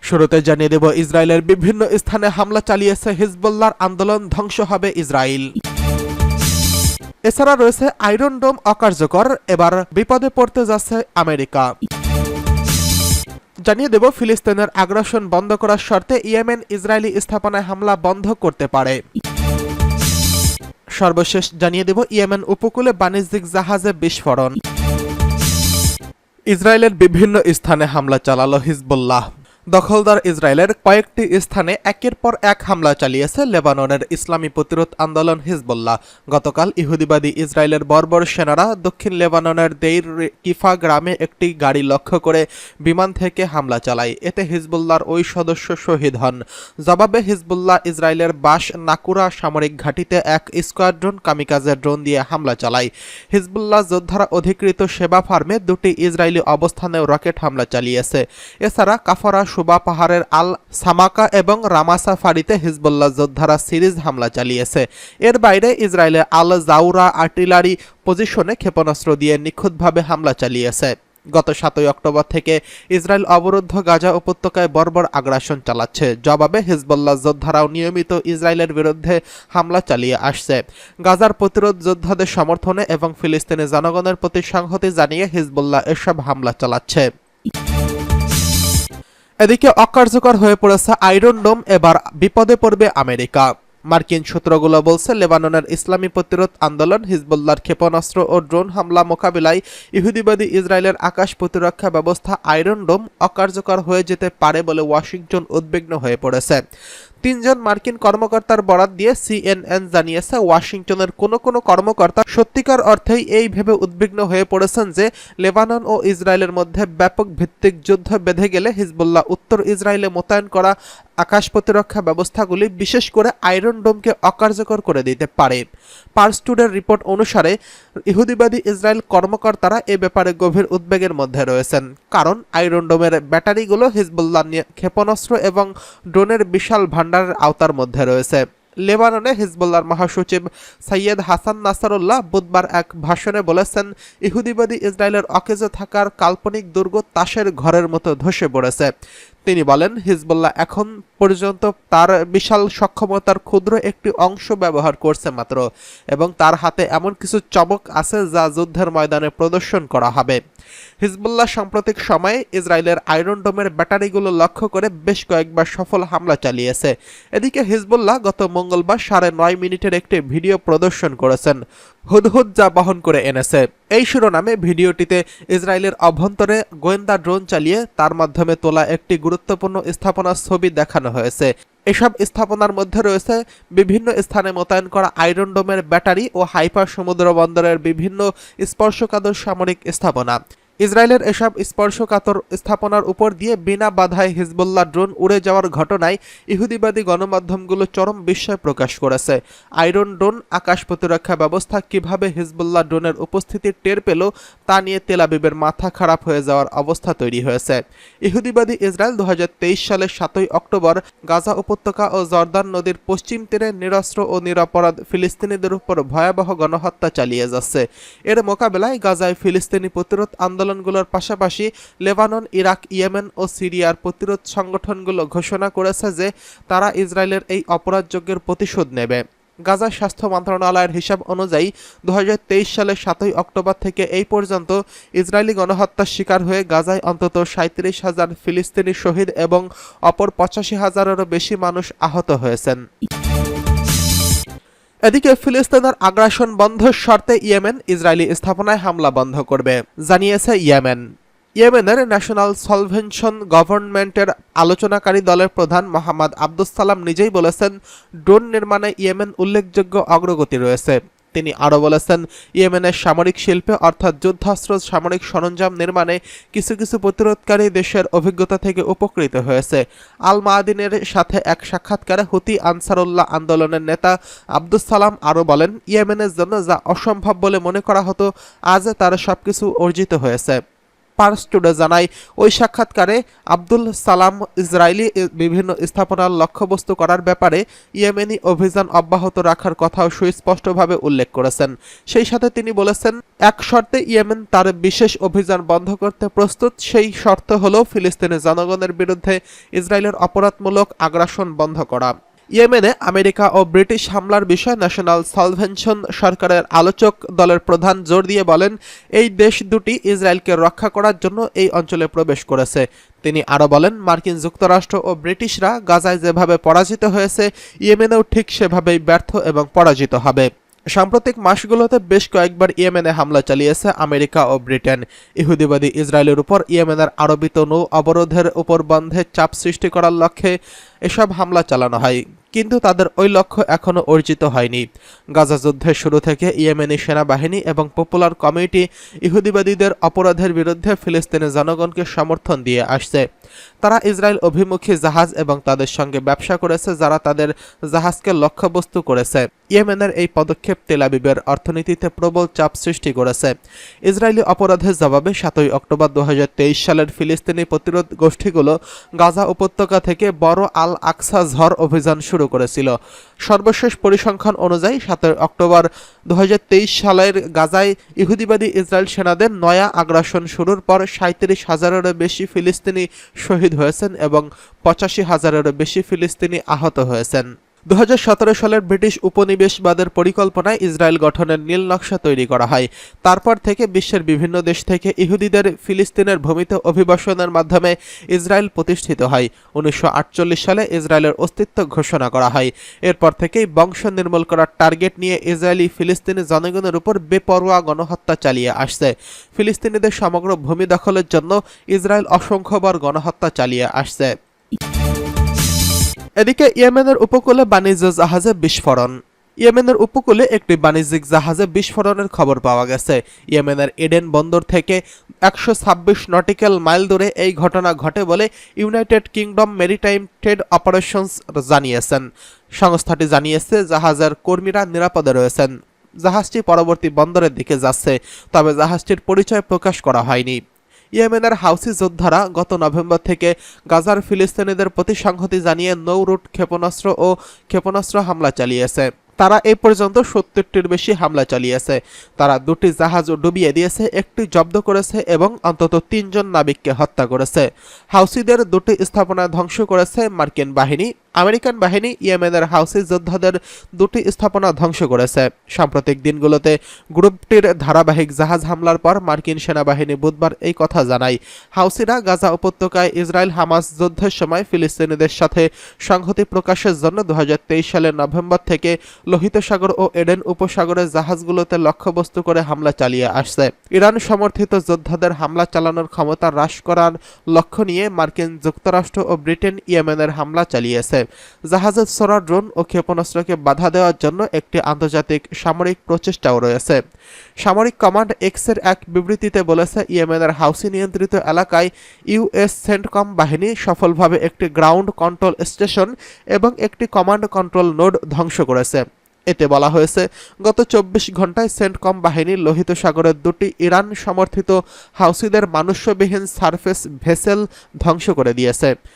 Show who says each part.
Speaker 1: শুরুতে জানিয়ে দেব, ইসরায়েলের বিভিন্ন স্থানে হামলা চালিয়েছে হিজবুল্লাহর আন্দোলন, ধ্বংস হবে ইসরায়েল। এছাড়া রয়েছে আয়রন ডোম অকার্যকর, এবার বিপদে পড়তে যাচ্ছে আমেরিকা। জানিয়ে দেব, ফিলিস্তিনের আগ্রাসন বন্ধ করার শর্তে ইয়েমেন ইসরায়েলি স্থাপনায় হামলা বন্ধ করতে পারে। সর্বশেষ জানিয়ে দেব, ইয়েমেন উপকূলে বাণিজ্যিক জাহাজে বিস্ফোরণ। ইসরায়েলের বিভিন্ন স্থানে হামলা চালালো হিজবুল্লাহ। দখলদার ইসরায়েলের কয়েকটি স্থানে একের পর এক হামলা চালিয়েছে লেবাননের ইসলামী প্রতিরোধ আন্দোলন হিজবুল্লাহ। গতকাল ইহুদিবাদী ইসরায়েলের বর্বর সেনারা দক্ষিণ লেবাননের দেইর কিফা গ্রামে একটি গাড়ি লক্ষ্য করে বিমান থেকে হামলা চালায়। এতে হিজবুল্লাহর ওই সদস্য শহীদ হন। জবাবে হিজবুল্লাহ ইসরায়েলের বাস নাকুরা সামরিক ঘাঁটিতে এক স্কোয়াড্রন কামিকাজে ড্রোন দিয়ে হামলা চালায়। হিজবুল্লাহ যোদ্ধারা অধিকৃত সেবা ফার্মে দুটি ইসরায়েলি অবস্থানেও রকেট হামলা চালিয়েছে। এছাড়া কাফারা সুবা পাহাড়ের আল সামাকা এবং রামাসা ফাঁড়িতে হিজবুল্লাহ যোদ্ধারা সিরিজ হামলা চালিয়েছে। এর বাইরে ইসরায়েলের আল জাউরা আর্টিলারি পজিশনে ক্ষেপণাস্ত্র দিয়ে নিখুঁতভাবে হামলা চালিয়েছে। গত 7 অক্টোবর থেকে ইসরায়েল অবরুদ্ধ গাজা উপত্যকায় বর্বর আগ্রাসন চালাচ্ছে। জবাবে হিজবুল্লাহ যোদ্ধারাও নিয়মিত ইসরায়েলের বিরুদ্ধে হামলা চালিয়ে আসছে। গাজার প্রতিরোধ যোদ্ধাদের সমর্থনে এবং ফিলিস্তিনি জনগণের প্রতি সংহতি জানিয়ে হিজবুল্লাহ এসব হামলা চালাচ্ছে। এদিকে অকার্যকর হয়ে পড়েছে আয়রন ডোম, এবার বিপদে পড়বে আমেরিকা। মার্কিন সূত্রগুলো বলছে, লেবাননের ইসলামী প্রতিরোধ আন্দোলন হিজবুল্লাহর ক্ষেপণাস্ত্র ও ড্রোন হামলা মোকাবিলায় ইহুদিবাদী ইসরায়েলের আকাশ প্রতিরক্ষা ব্যবস্থা আয়রন ডোম অকার্যকর হয়ে যেতে পারে বলে ওয়াশিংটন উদ্বিগ্ন হয়ে পড়েছে। 3 জন মার্কিন কর্মকর্তার বরাত দিয়ে CNN জানিয়েছে, ওয়াশিংটনের কোনো কর্মকর্তা সত্যিকার অর্থেই এই ভেবে উদ্বিগ্ন হয়ে পড়েছেন যে লেবানন ও ইসরায়েলের মধ্যে ব্যাপক ভিত্তিক যুদ্ধ বেঁধে গেলে হিজবুল্লাহ উত্তর ইসরায়েলে মোতায়েন করা আকাশ প্রতিরক্ষা ব্যবস্থাগুলি, বিশেষ করে আয়রন ডোমকে অকার্যকর করে দিতে পারে। পার্স টুডের রিপোর্ট অনুসারে ইহুদিবাদী ইসরায়েল কর্মকর্তারা এ ব্যাপারে গভীর উদ্বেগের মধ্যে রয়েছেন, কারণ আয়রন ডোমের ব্যাটারিগুলো হিজবুল্লাহ ক্ষেপণাস্ত্র এবং ড্রোনের বিশাল ভান্ডারের আওতার মধ্যে রয়েছে। লেবাননে হিজবুল্লাহর মহাসচিব সৈয়দ হাসান নাসারুল্লাহ বুধবার এক ভাষণে বলেছেন, ইহুদিবাদী ইসরায়েলের অকেজো থাকার কাল্পনিক দুর্গ তাসের ঘরের মতো ধসে পড়েছে। তিনি বলেন, হিজবুল্লাহ এখন পর্যন্ত তার বিশাল সক্ষমতার ক্ষুদ্র একটি অংশ ব্যবহার করছে মাত্র, এবং তার হাতে এমন কিছু চমক আছে যা যুদ্ধের ময়দানে প্রদর্শন করা হবে। হিজবুল্লাহ সাম্প্রতিক সময়ে ইসরায়েলের আয়রন ডোমের ব্যাটারিগুলো লক্ষ্য করে বেশ কয়েকবার সফল হামলা চালিয়েছে। এদিকে হিজবুল্লাহ গত মঙ্গলবার 9.5 মিনিটের একটি ভিডিও প্রদর্শন করেছেন, হুদহুদ যা বহন করে এনেছে। এই শিরোনামে ভিডিওটিতে ইসরায়েলের অভ্যন্তরে গোয়েন্দা ড্রোন চালিয়ে তার মাধ্যমে তোলা একটি গুরুত্বপূর্ণ স্থাপনার ছবি দেখানো হয়েছে। এসব স্থাপনার মধ্যে রয়েছে বিভিন্ন স্থানে মোতায়েন করা আয়রন ডোমের ব্যাটারি ও হাইফা সমুদ্র বন্দরের বিভিন্ন স্পর্শকাতর সামরিক স্থাপনা। ইসরায়েলের এসব স্পর্শকাতর স্থাপনার উপর দিয়ে বিনা বাধায় হিজবুল্লাহ ড্রোন উড়ে যাওয়ার ঘটনায় ইহুদিবাদী গণমাধ্যমগুলো চরম বিস্ময় প্রকাশ করেছে। আয়রন ড্রোন আকাশ প্রতিরক্ষা ব্যবস্থা কিভাবে হিজবুল্লাহ ড্রোনের উপস্থিতি টের পেল তা নিয়ে তেল আবিবের মাথা খারাপ হয়ে যাওয়ার অবস্থা তৈরি হয়েছে। ইহুদিবাদী ইসরায়েল 2023 সালের 7 অক্টোবর গাজা উপত্যকা ও জর্দান নদীর পশ্চিম তীরে নিরস্ত্র ও নিরপরাধ ফিলিস্তিনিদের উপর ভয়াবহ গণহত্যা চালিয়ে যাচ্ছে। এর মোকাবেলায় গাজায় ফিলিস্তিনি প্রতিরোধ আন্দোলনগুলোর পাশাপাশি লেবানন, ইরাক, ইয়েমেন ও সিরিয়ার প্রতিরোধ সংগঠনগুলো ঘোষণা করেছে যে তারা ইসরায়েলের এই অপরাধযজ্ঞের প্রতিশোধ নেবে। গাজা স্বাস্থ্য মন্ত্রণালয়ের হিসাব অনুযায়ী 2023 সালের 7 অক্টোবর থেকে এই পর্যন্ত ইসরায়েলি গণহত্যার শিকার হয়ে গাজায় অন্তত 37,000 ফিলিস্তিনি শহীদ এবং অপর 85,000-এরও বেশি মানুষ আহত হয়েছেন। এদিকে ফিলিস্তিনের আগ্রাসন বন্ধের শর্তে ইয়েমেন ইসরায়েলি স্থাপনায় হামলা বন্ধ করবে, জানিয়েছে ইয়েমেন। ইয়েমেনের ন্যাশনাল সলভেনশন গভর্নমেন্টের আলোচনাকারী দলের প্রধান মোহাম্মদ আব্দুস সালাম নিজেই বলেছেন, ড্রোন নির্মাণে ইয়েমেন উল্লেখযোগ্য অগ্রগতি রয়েছে। তিনি আরও বলেছেন, ইয়েমেনের সামরিক শিল্পে অর্থাৎ যুদ্ধাস্ত্র সামরিক সরঞ্জাম নির্মাণে কিছু প্রতিরোধকারী দেশের অভিজ্ঞতা থেকে উপকৃত হয়েছে। আল মাদিনের সাথে এক সাক্ষাৎকারে হুতি আনসারুল্লাহ আন্দোলনের নেতা আব্দুস সালাম আরও বলেন, ইয়েমেনের জন্য যা অসম্ভব বলে মনে করা হতো আজ তার সবকিছু অর্জিত হয়েছে। পার্স টুডে জানায়, ওই সাক্ষাৎকারে আব্দুল সালাম ইসরায়েলি বিভিন্ন স্থাপনার লক্ষ্যবস্তু করার ব্যাপারে ইয়েমেনি অভিযান অব্যাহত রাখার কথাও সুস্পষ্টভাবে উল্লেখ করেছেন। সেই সাথে তিনি বলেছেন, এক শর্তে ইয়েমেন তার বিশেষ অভিযান বন্ধ করতে প্রস্তুত। সেই শর্ত হলো ফিলিস্তিনি জনগণের বিরুদ্ধে ইসরায়েলের অপরাধমূলক আগ্রাসন বন্ধ করা। ইয়েমেনে আমেরিকা ও ব্রিটিশ হামলার বিষয়ে ন্যাশনাল সালভেনশন সরকারের আলোচক দলের প্রধান জোর দিয়ে বলেন, এই দেশ দুটি ইসরায়েলকে রক্ষা করার জন্য এই অঞ্চলে প্রবেশ করেছে। তিনি আরও বলেন, মার্কিন যুক্তরাষ্ট্র ও ব্রিটিশরা গাজায় যেভাবে পরাজিত হয়েছে, ইয়েমেনেও ঠিক সেভাবেই ব্যর্থ এবং পরাজিত হবে। সাম্প্রতিক মাসগুলোতে বেশ কয়েকবার ইয়েমেনে হামলা চালিয়েছে আমেরিকা ও ব্রিটেন। ইহুদিবাদী ইসরায়েলের উপর ইয়েমেনের আরবিত নৌ অবরোধের উপর বন্ধে চাপ সৃষ্টি করার লক্ষ্যে এসব হামলা চালানো হয়, কিন্তু তাদের ওই লক্ষ্য এখনও অর্জিত হয়নি। গাজা যুদ্ধের শুরু থেকে ইয়েমেনি সেনাবাহিনী এবং পপুলার কমিউনিটি ইহুদিবাদীদের অপরাধের বিরুদ্ধে ফিলিস্তিনি জনগণকে সমর্থন দিয়ে আসছে। তারা ইসরায়েল অভিমুখী জাহাজ এবং তাদের সঙ্গে ব্যবসা করেছে, যারা তাদের জাহাজকে লক্ষ্যবস্তু করেছে। ইয়েমেনের এই পদক্ষেপ তেল আবিবের অর্থনীতিতে প্রবল চাপ সৃষ্টি করেছে। ইসরায়েলি অপরাধের জবাবে 7 অক্টোবর 2023 সালের ফিলিস্তিনি প্রতিরোধ গোষ্ঠীগুলো গাজা উপত্যকা থেকে বড় আল আকসা ঝড় অভিযান শুরু করেছিল। সর্বশেষ পরিসংখ্যান অনুযায়ী 7 অক্টোবর 2023 সালের গাজায় ইহুদিবাদী ইসরায়েল সেনাদের নয়া আগ্রাসন শুরুর পর 37,000-এরও বেশি ফিলিস্তিনি শহীদ হয়েছেন এবং 85,000-এরও বেশি ফিলিস্তিনি আহত হয়েছেন। 2017 সালের ব্রিটিশ উপনিবেশবাদের পরিকল্পনায় ইসরায়েল গঠনের নীল নকশা তৈরি করা হয়। তারপর থেকে বিশ্বের বিভিন্ন দেশ থেকে ইহুদিদের ফিলিস্তিনের ভূমিতে অভিবাসনের মাধ্যমে ইসরায়েল প্রতিষ্ঠিত হয়। 1948 সালে ইসরায়েলের অস্তিত্ব ঘোষণা করা হয়। এরপর থেকেই বংশ নির্মূল করার টার্গেট নিয়ে ইসরায়েলি ফিলিস্তিনি জনগণের উপর বেপরোয়া গণহত্যা চালিয়ে আসছে। ফিলিস্তিনিদের সমগ্র ভূমি দখলের জন্য ইসরায়েল অসংখ্যবার গণহত্যা চালিয়ে আসছে। এদিকে ইয়েমেনের উপকূলে বাণিজ্য জাহাজে বিস্ফোরণ। ইয়েমেনের উপকূলে একটি বাণিজ্যিক জাহাজে বিস্ফোরণের খবর পাওয়া গেছে। ইয়েমেনের এডেন বন্দর থেকে 126 নটিক্যাল মাইল দূরে এই ঘটনা ঘটে বলে United kingdom maritime trade operations জানিয়েছেন। সংস্থাটি জানিয়েছে, জাহাজের কর্মীরা নিরাপদে রয়েছেন। জাহাজটি পরবর্তী বন্দরের দিকে যাচ্ছে, তবে জাহাজটির পরিচয় প্রকাশ করা হয়নি। ইয়েমেনের হাউসি যোদ্ধারা গত নভেম্বর থেকে গাজার ফিলিস্তিনিদের প্রতি সংহতি জানিয়ে নৌ রুট ক্ষেপণাস্ত্র হামলা চালিয়েছে। তারা এ পর্যন্ত 70টির বেশি হামলা চালিয়েছে। তারা 2টি জাহাজ ডুবিয়ে দিয়েছে, একটি জব্দ করেছে এবং অন্তত 3 জন নাবিককে হত্যা করেছে। হাউসিদের 2টি স্থাপনা ধ্বংস করেছে মার্কিন বাহিনী। আমেরিকান বাহিনী ইয়েমেনের হাউসি যোদ্ধাদের 2টি স্থাপনা ধ্বংস করেছে। সাম্প্রতিক দিনগুলোতে গ্রুপটির ধারাবাহিক জাহাজ হামলার পর মার্কিন সেনাবাহিনী বুধবার এই কথা জানায়। হাউসিরা গাজা উপত্যকায় ইসরায়েল হামাস যুদ্ধের সময় ফিলিস্তিনিদের সাথে সংহতি প্রকাশের জন্য 2023 সালের নভেম্বর থেকে লোহিত সাগর ও এডেন উপসাগরের জাহাজগুলোতে লক্ষ্যবস্তু করে হামলা চালিয়ে আসছে। ইরান সমর্থিত যোদ্ধাদের হামলা চালানোর ক্ষমতা হ্রাস করার লক্ষ্য নিয়ে মার্কিন যুক্তরাষ্ট্র ও ব্রিটেন ইয়েমেনের হামলা চালিয়েছে। জাহাজের ছোড়া ড্রোন ও ক্ষেপণাস্ত্রকে বাধা দেওয়ার জন্য একটি আন্তর্জাতিক সামরিক প্রচেষ্টাও রয়েছে। সামরিক কমান্ড এক্সের এক বিবৃতিতে বলেছে, ইয়েমেনের হাউসি নিয়ন্ত্রিত এলাকায় ইউএস সেন্টকম বাহিনী সফলভাবে একটি গ্রাউন্ড কন্ট্রোল স্টেশন এবং একটি কমান্ড কন্ট্রোল নোড ধ্বংস করেছে। এতে বলা হয়েছে, গত 24 ঘন্টায় সেন্টকম বাহিনী লোহিত সাগরের 2টি ইরান সমর্থিত হাউসিদের মানুষ্যবিহীন সারফেস ভেসেল ধ্বংস করে দিয়েছে।